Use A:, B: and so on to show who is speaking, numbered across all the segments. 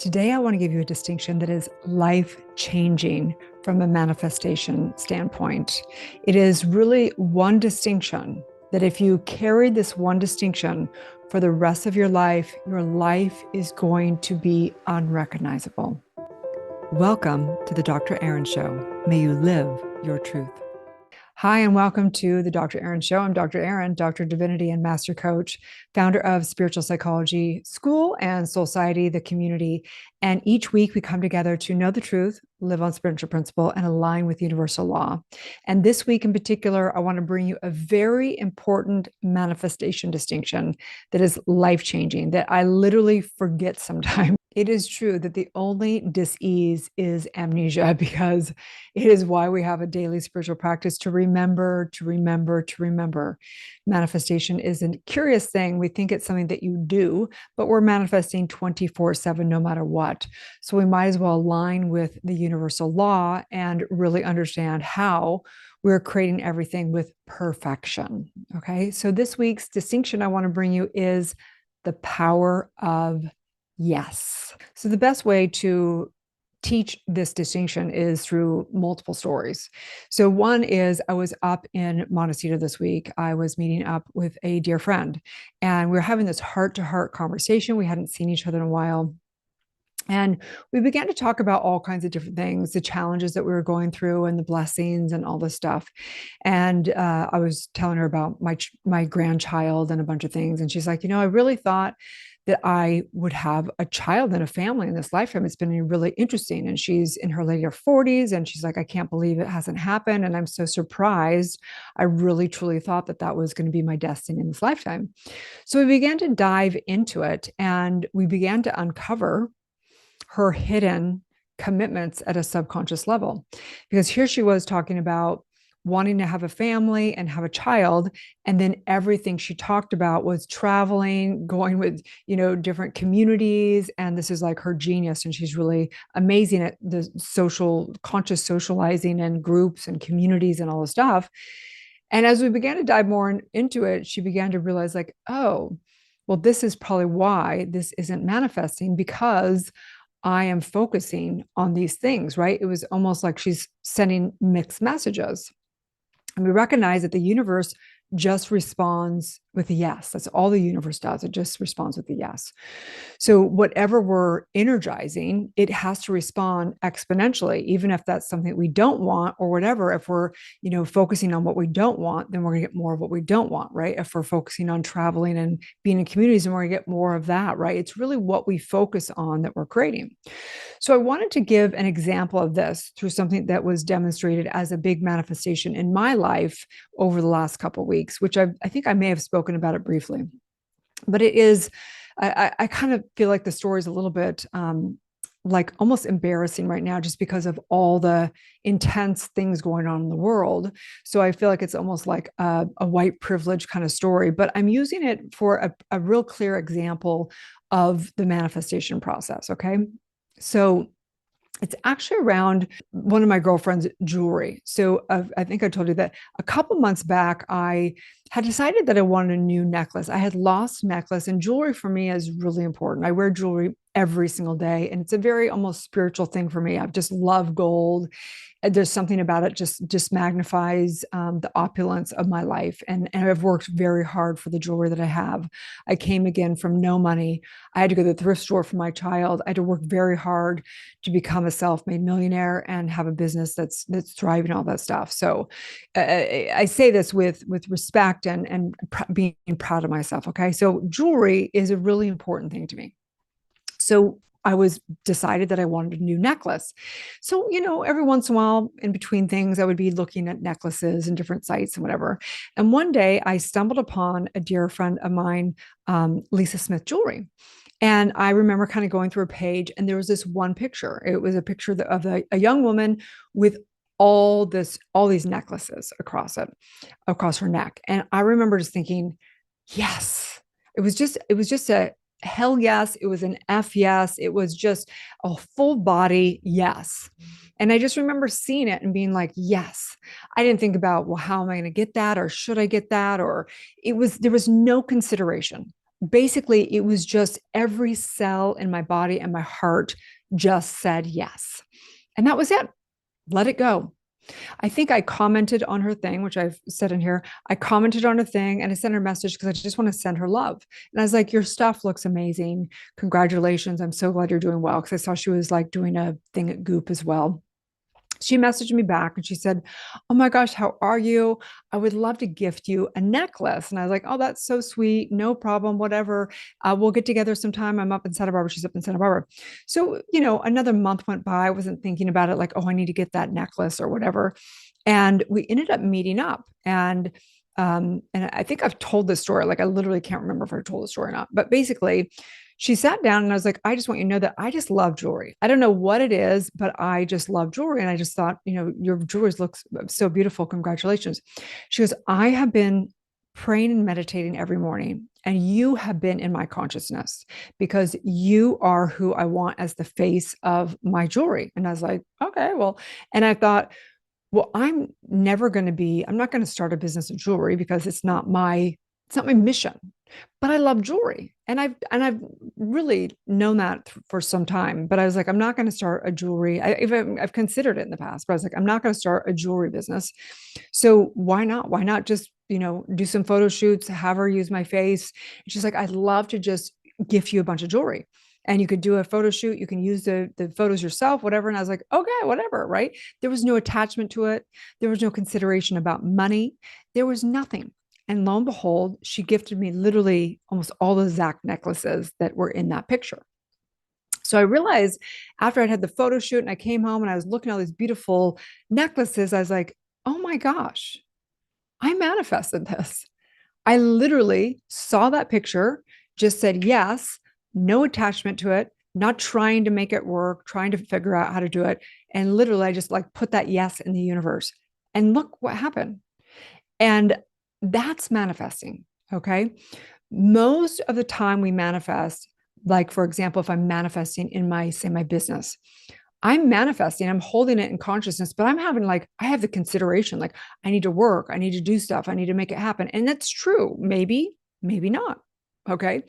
A: Today, I want to give you a distinction that is life-changing from a manifestation standpoint. It is really one distinction that if you carry this one distinction for the rest of your life is going to be unrecognizable. Welcome to the Dr. Erin Show. May you live your truth. Hi, and welcome to the Dr. Erin Show. I'm Dr. Erin, Dr. Divinity and Master Coach, founder of Spiritual Psychology School and Society, the community. And each week we come together to know the truth, live on spiritual principle, and align with universal law. And this week in particular, I want to bring you a very important manifestation distinction that is life-changing, that I literally forget sometimes. It is true that the only dis-ease is amnesia, because it is why we have a daily spiritual practice to remember, to remember, to remember. Manifestation is a curious thing. We think it's something that you do, but we're manifesting 24/7 no matter what. So we might as well align with the universal law and really understand how we're creating everything with perfection. Okay. So this week's distinction I want to bring you is the power of yes. So the best way to teach this distinction is through multiple stories. So one is I was up in Montecito this week. I was meeting up with a dear friend, and we were having this heart-to-heart conversation. We hadn't seen each other in a while. And we began to talk about all kinds of different things, the challenges that we were going through and the blessings and all this stuff. And I was telling her about my grandchild and a bunch of things. And she's like, I really thought that I would have a child and a family in this lifetime. It's been really interesting. And she's in her later 40s. And she's like, I can't believe it hasn't happened. And I'm so surprised. I really, truly thought that that was going to be my destiny in this lifetime. So we began to dive into it, and we began to uncover her hidden commitments at a subconscious level. Because here she was talking about wanting to have a family and have a child, and then everything she talked about was traveling, going with different communities, and this is like her genius, and she's really amazing at the conscious socializing and groups and communities and all this stuff. And as we began to dive more into it, she began to realize, like, oh, well, this is probably why this isn't manifesting, because I am focusing on these things, right? It was almost like she's sending mixed messages. And we recognize that the universe just responds with a yes. That's all the universe does. It just responds with a yes. So whatever we're energizing, it has to respond exponentially, even if that's something we don't want or whatever. If we're, focusing on what we don't want, then we're going to get more of what we don't want, right? If we're focusing on traveling and being in communities, then we're going to get more of that, right? It's really what we focus on that we're creating. So I wanted to give an example of this through something that was demonstrated as a big manifestation in my life over the last couple of weeks, which I think I may have spoken about it briefly. But it is, I kind of feel like the story is a little bit like almost embarrassing right now, just because of all the intense things going on in the world. So I feel like it's almost like a white privilege kind of story, but I'm using it for a real clear example of the manifestation process. Okay. So it's actually around one of my girlfriend's jewelry. So I think I told you that a couple months back, I had decided that I wanted a new necklace. I had lost necklace, and jewelry for me is really important. I wear jewelry every single day, and it's a very almost spiritual thing for me. I just love gold. There's something about it just magnifies the opulence of my life. And I've worked very hard for the jewelry that I have. I came again from no money. I had to go to the thrift store for my child. I had to work very hard to become a self-made millionaire and have a business that's thriving, all that stuff. So I say this with respect and being proud of myself. Okay. So jewelry is a really important thing to me. So I was decided that I wanted a new necklace. So, every once in a while in between things, I would be looking at necklaces and different sites and whatever. And one day I stumbled upon a dear friend of mine, Lisa Smith Jewelry. And I remember kind of going through a page, and there was this one picture. It was a picture of a young woman with all these necklaces across her neck. And I remember just thinking, yes, it was just a hell yes. It was an F yes. It was just a full body yes. And I just remember seeing it and being like, yes. I didn't think about, well, how am I going to get that? Or should I get that? Or there was no consideration basically, it was just every cell in my body and my heart just said yes. And that was it. Let it go. I think I commented on her thing, which I've said in here. I commented on her thing and I sent her a message because I just want to send her love. And I was like, your stuff looks amazing. Congratulations. I'm so glad you're doing well. Because I saw she was like doing a thing at Goop as well. She messaged me back and she said, "Oh my gosh, how are you? I would love to gift you a necklace." And I was like, "Oh, that's so sweet. No problem. Whatever. We'll get together sometime. I'm up in Santa Barbara. She's up in Santa Barbara." So, another month went by. I wasn't thinking about it like, oh, I need to get that necklace or whatever. And we ended up meeting up. And I think I've told this story. Like, I literally can't remember if I told the story or not. But basically, she sat down and I was like, I just want you to know that I just love jewelry. I don't know what it is, but I just love jewelry. And I just thought, your jewelry looks so beautiful. Congratulations. She goes, I have been praying and meditating every morning, and you have been in my consciousness because you are who I want as the face of my jewelry. And I was like, okay, well, and I thought, well, I'm not going to start a business of jewelry because it's not my mission, but I love jewelry. And I've really known that for some time, but I was like, I'm not going to start a jewelry. I've considered it in the past, but I was like, I'm not going to start a jewelry business. So why not? Why not just, do some photo shoots, have her use my face. And she's like, I'd love to just gift you a bunch of jewelry. And you could do a photo shoot. You can use the photos yourself, whatever. And I was like, okay, whatever. Right. There was no attachment to it. There was no consideration about money. There was nothing. And lo and behold, she gifted me literally almost all the Zach necklaces that were in that picture. So I realized after I'd had the photo shoot and I came home and I was looking at all these beautiful necklaces, I was like, oh my gosh, I manifested this. I literally saw that picture, just said yes, no attachment to it, not trying to make it work, trying to figure out how to do it. And literally, I just like put that yes in the universe. And look what happened. And that's manifesting. Okay. Most of the time we manifest, like, for example, if I'm manifesting in my business, I'm manifesting, I'm holding it in consciousness, but I have the consideration, like, I need to work, I need to do stuff, I need to make it happen. And that's true. Maybe, maybe not. Okay.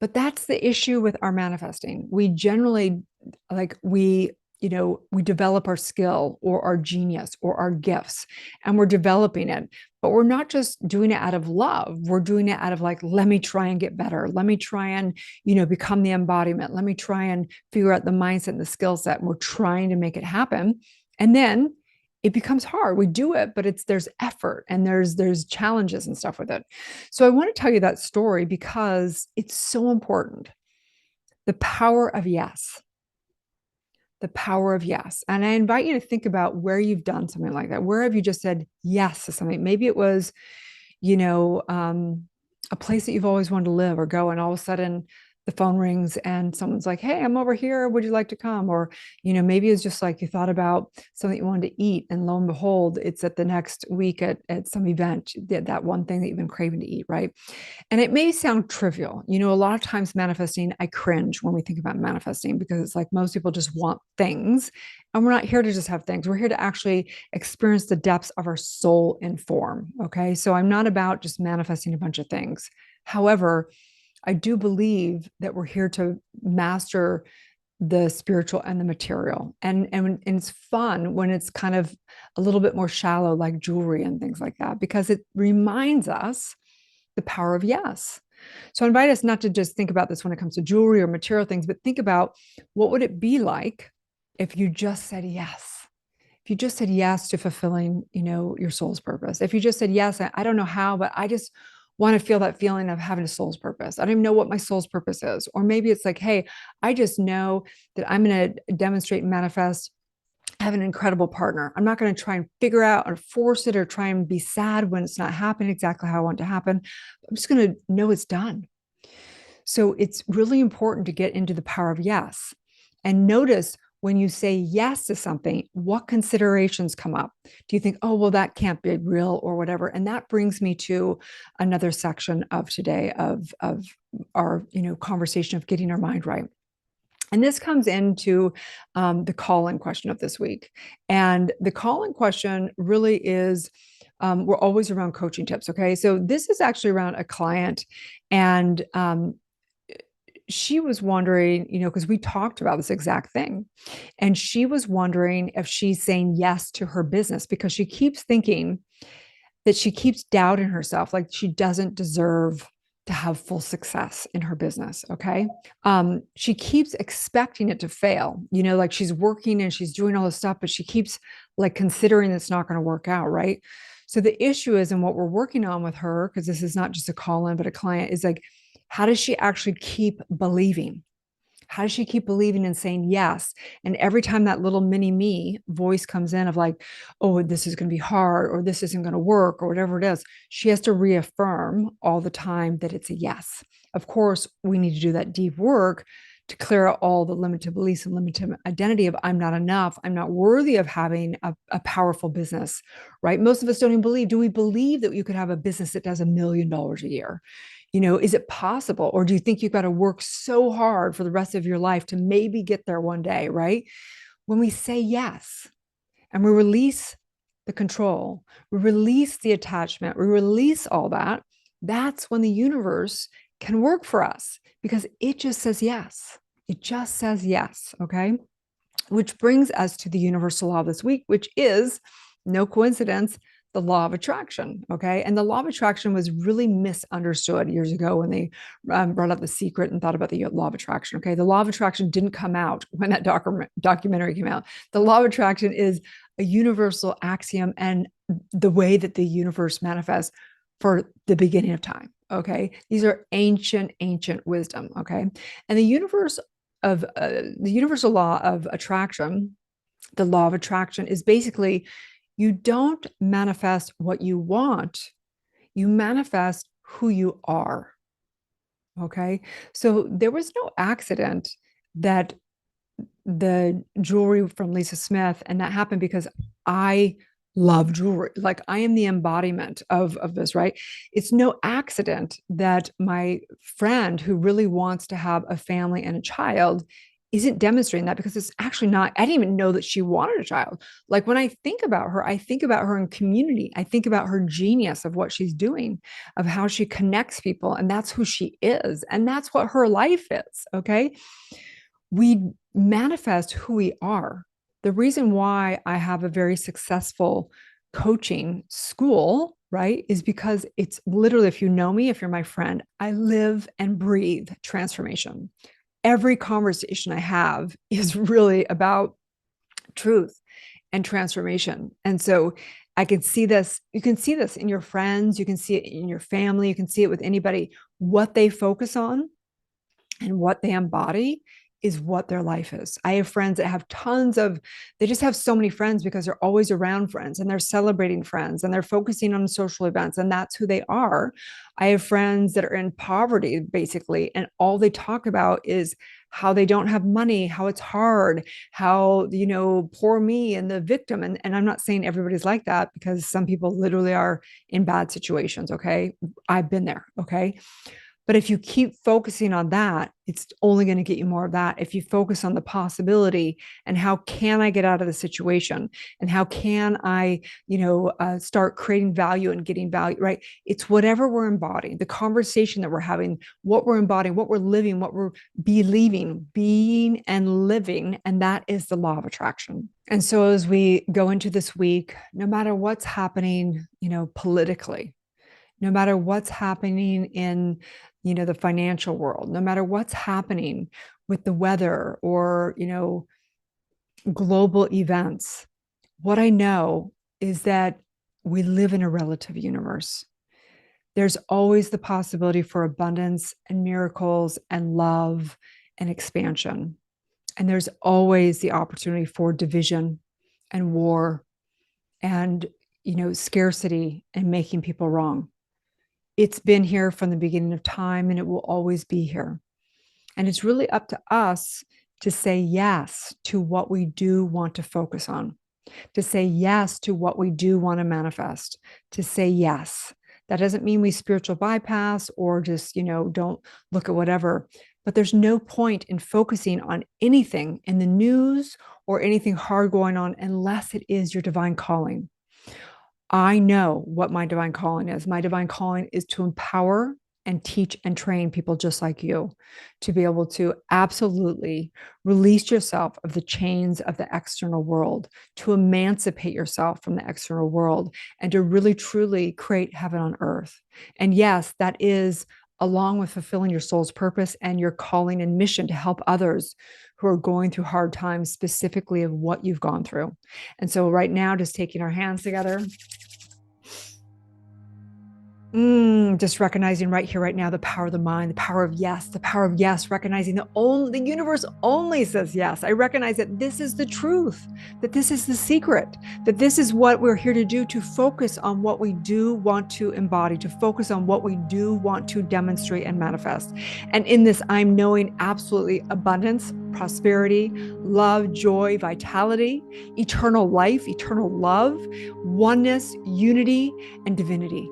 A: But that's the issue with our manifesting. We generally, we develop our skill or our genius or our gifts, and we're developing it, but we're not just doing it out of love. We're doing it out of like, let me try and get better. Let me try and, become the embodiment. Let me try and figure out the mindset and the skill set. And we're trying to make it happen. And then it becomes hard. We do it, but there's effort and there's challenges and stuff with it. So I want to tell you that story because it's so important. The power of yes. The power of yes. And I invite you to think about where you've done something like that. Where have you just said yes to something? Maybe it was, you know, um, a place that you've always wanted to live or go, and all of a sudden the phone rings and someone's like, "Hey, I'm over here. Would you like to come?" Or, maybe it's just like you thought about something you wanted to eat, and lo and behold, it's at the next week at some event, that one thing that you've been craving to eat, right? And it may sound trivial. A lot of times manifesting, I cringe when we think about manifesting because it's like most people just want things. And we're not here to just have things. We're here to actually experience the depths of our soul in form. Okay. So I'm not about just manifesting a bunch of things. However, I do believe that we're here to master the spiritual and the material. And it's fun when it's kind of a little bit more shallow, like jewelry and things like that, because it reminds us the power of yes. So I invite us not to just think about this when it comes to jewelry or material things, but think about what would it be like if you just said yes. If you just said yes to fulfilling, your soul's purpose. If you just said yes, I don't know how, but I just want to feel that feeling of having a soul's purpose. I don't even know what my soul's purpose is. Or maybe it's like, hey, I just know that I'm going to demonstrate and manifest have an incredible partner. I'm not going to try and figure out or force it or try and be sad when it's not happening exactly how I want it to happen. I'm just going to know it's done. So it's really important to get into the power of yes and notice when you say yes to something, what considerations come up? Do you think, oh, well, that can't be real or whatever? And that brings me to another section of today of our, conversation of getting our mind right. And this comes into the call-in question of this week. And the call-in question really is we're always around coaching tips. Okay. So this is actually around a client, and she was wondering, because we talked about this exact thing. And she was wondering if she's saying yes to her business because she keeps thinking that she keeps doubting herself, like she doesn't deserve to have full success in her business. Okay. She keeps expecting it to fail, like she's working and she's doing all this stuff, but she keeps like considering it's not going to work out. Right. So the issue is, and what we're working on with her, because this is not just a call in, but a client, is like, how does she actually keep believing? How does she keep believing and saying yes? And every time that little mini me voice comes in of like, oh, this is going to be hard, or this isn't going to work, or whatever it is, she has to reaffirm all the time that it's a yes. Of course, we need to do that deep work to clear out all the limited beliefs and limited identity of I'm not enough, I'm not worthy of having a powerful business, right? Most of us don't even believe. Do we believe that you could have a business that does $1 million a year? Is it possible? Or do you think you've got to work so hard for the rest of your life to maybe get there one day, right? When we say yes and we release the control, we release the attachment, we release all that, that's when the universe can work for us because it just says yes. It just says yes. Okay. Which brings us to the universal law this week, which is no coincidence, the law of attraction. Okay. And the law of attraction was really misunderstood years ago when they brought up The Secret and thought about the law of attraction. Okay. The law of attraction didn't come out when that documentary came out. The law of attraction is a universal axiom and the way that the universe manifests for the beginning of time. Okay. These are ancient wisdom. Okay. And the universal law of attraction, the law of attraction is basically you don't manifest what you want, you manifest who you are. Okay. So there was no accident that the jewelry from Lisa Smith, and that happened because I love jewelry. Like I am the embodiment of this, right? It's no accident that my friend who really wants to have a family and a child isn't demonstrating that because it's actually not, I didn't even know that she wanted a child. Like when I think about her, I think about her in community. I think about her genius of what she's doing, of how she connects people. And that's who she is. And that's what her life is. Okay. We manifest who we are. The reason why I have a very successful coaching school, right, is because it's literally, if you know me, if you're my friend, I live and breathe transformation. Every conversation I have is really about truth and transformation. And so I can see this, you can see this in your friends, you can see it in your family, you can see it with anybody. What they focus on and what they embody is what their life is. I have friends that have they just have so many friends because they're always around friends and they're celebrating friends and they're focusing on social events and that's who they are. I have friends that are in poverty basically, and all they talk about is how they don't have money, how it's hard, how, poor me and the victim. And I'm not saying everybody's like that because some people literally are in bad situations. Okay. I've been there. Okay. But if you keep focusing on that, it's only going to get you more of that. If you focus on the possibility and how can I get out of the situation and how can I, start creating value and getting value, right? It's whatever we're embodying, the conversation that we're having, what we're embodying, what we're living, what we're believing, being and living. And that is the law of attraction. And so as we go into this week, no matter what's happening, politically, no matter what's happening in the financial world, no matter what's happening with the weather or global events, what I know is that we live in a relative universe. There's always the possibility for abundance and miracles and love and expansion, and there's always the opportunity for division and war and scarcity and making people wrong. It's been here from the beginning of time and it will always be here. And it's really up to us to say yes to what we do want to focus on, to say yes to what we do want to manifest, to say yes. That doesn't mean we spiritual bypass or just, don't look at whatever. But there's no point in focusing on anything in the news or anything hard going on unless it is your divine calling. I know what my divine calling is. My divine calling is to empower and teach and train people just like you to be able to absolutely release yourself of the chains of the external world, to emancipate yourself from the external world, and to really truly create heaven on earth. And yes, that is along with fulfilling your soul's purpose and your calling and mission to help others who are going through hard times, specifically of what you've gone through. And so, right now, just taking our hands together, just recognizing right here, right now, the power of the mind, the power of yes, recognizing the universe only says yes. I recognize that this is the truth, that this is the secret, that this is what we're here to do, to focus on what we do want to embody, to focus on what we do want to demonstrate and manifest. And in this, I'm knowing absolutely abundance, prosperity, love, joy, vitality, eternal life, eternal love, oneness, unity, and divinity.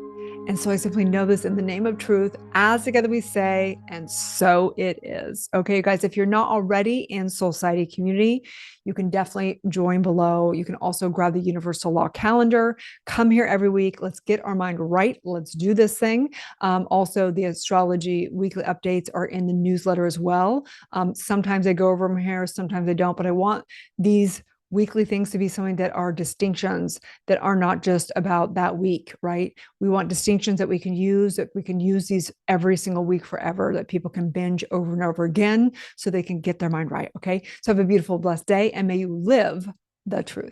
A: And so I simply know this in the name of truth, as together we say, and so it is. Okay, you guys, if you're not already in Soul Society community, you can definitely join below. You can also grab the Universal Law calendar. Come here every week. Let's get our mind right. Let's do this thing. Also, the astrology weekly updates are in the newsletter as well. Sometimes I go over them here, sometimes I don't, but I want these weekly things to be something that are distinctions that are not just about that week, right? We want distinctions that we can use these every single week forever, that people can binge over and over again so they can get their mind right. Okay. So have a beautiful, blessed day, and may you live the truth.